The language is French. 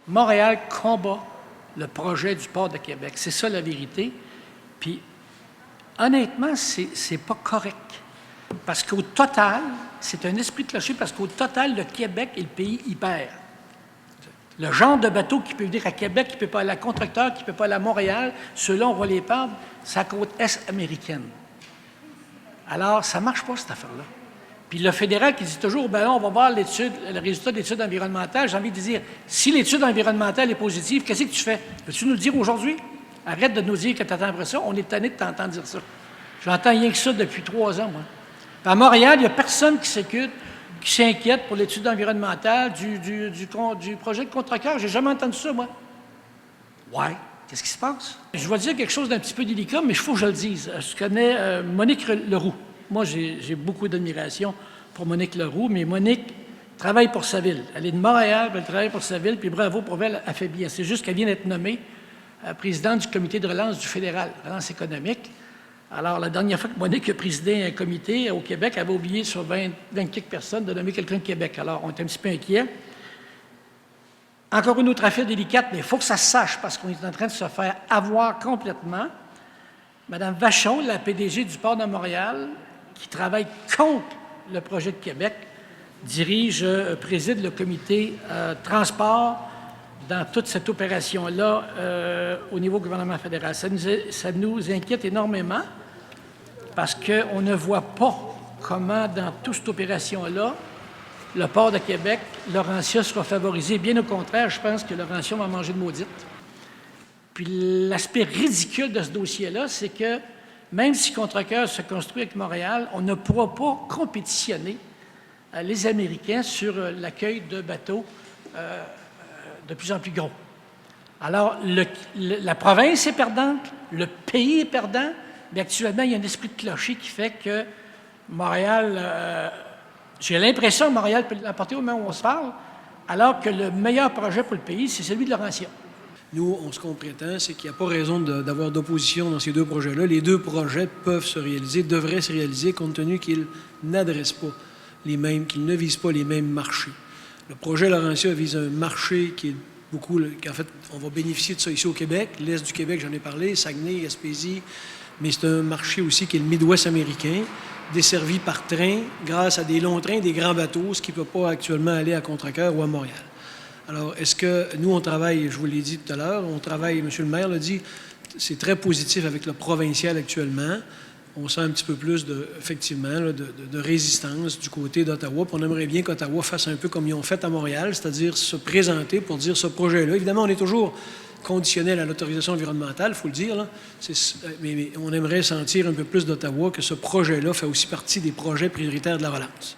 Montréal combat le projet du port de Québec. C'est ça la vérité. Puis, honnêtement, c'est pas correct. Parce qu'au total, c'est un esprit de clocher, parce qu'au total, le Québec et le pays y perd. Le genre de bateau qui peut venir à Québec, qui ne peut pas aller à Contrecteur, qui ne peut pas aller à Montréal, ceux-là, on va les perdre, c'est la côte est américaine. Alors, ça ne marche pas, cette affaire-là. Puis le fédéral qui dit toujours, ben là, on va voir le résultat de l'étude environnementale, j'ai envie de dire, si l'étude environnementale est positive, qu'est-ce que tu fais? Peux-tu nous le dire aujourd'hui? Arrête de nous dire que tu attends après ça, on est tanné de t'entendre dire ça. J'entends rien que ça depuis 3 ans, moi. Puis à Montréal, il n'y a personne qui s'inquiète pour l'étude environnementale du projet de Contrecœur. J'ai jamais entendu ça, moi. Ouais, qu'est-ce qui se passe? Je vais dire quelque chose d'un petit peu délicat, mais il faut que je le dise. Je connais Monique Leroux. Moi, j'ai beaucoup d'admiration pour Monique Leroux, mais Monique travaille pour sa ville. Elle est de Montréal, puis elle travaille pour sa ville, puis bravo pour elle, elle fait bien. C'est juste qu'elle vient d'être nommée présidente du comité de relance du fédéral, relance économique. Alors, la dernière fois que Monique a présidé un comité au Québec, elle avait oublié sur 20 quelques personnes de nommer quelqu'un de Québec. Alors, on est un petit peu inquiets. Encore une autre affaire délicate, mais il faut que ça se sache parce qu'on est en train de se faire avoir complètement. Madame Vachon, la PDG du port de Montréal, qui travaille contre le projet de Québec, préside le comité transport dans toute cette opération-là au niveau gouvernement fédéral. Ça nous inquiète énormément parce qu'on ne voit pas comment, dans toute cette opération-là, le port de Québec, Laurentia sera favorisé. Bien au contraire, je pense que Laurentia va manger de maudite. Puis l'aspect ridicule de ce dossier-là, c'est que même si Contrecœur se construit avec Montréal, on ne pourra pas compétitionner les Américains sur l'accueil de bateaux de plus en plus gros. Alors, la province est perdante, le pays est perdant, mais actuellement, il y a un esprit de clocher qui fait que Montréal, j'ai l'impression que Montréal peut l'apporter au moment où on se parle, alors que le meilleur projet pour le pays, c'est celui de Laurentia. Nous, ce qu'on prétend, c'est qu'il n'y a pas raison d'avoir d'opposition dans ces 2 projets-là. Les 2 projets peuvent se réaliser, devraient se réaliser, compte tenu qu'ils n'adressent pas qu'ils ne visent pas les mêmes marchés. Le projet Laurentia vise un marché qui est qu'en fait, on va bénéficier de ça ici au Québec. L'Est du Québec, j'en ai parlé, Saguenay, Gaspésie, mais c'est un marché aussi qui est le Midwest américain, desservi par train grâce à des longs trains, des grands bateaux, ce qui ne peut pas actuellement aller à Contrecœur ou à Montréal. Alors, est-ce que nous, on travaille, je vous l'ai dit tout à l'heure, on travaille, M. le maire l'a dit, c'est très positif avec le provincial actuellement. On sent un petit peu plus, effectivement, de résistance du côté d'Ottawa. Puis on aimerait bien qu'Ottawa fasse un peu comme ils ont fait à Montréal, c'est-à-dire se présenter pour dire ce projet-là. Évidemment, on est toujours conditionnel à l'autorisation environnementale, il faut le dire, là. Mais on aimerait sentir un peu plus d'Ottawa que ce projet-là fait aussi partie des projets prioritaires de la relance.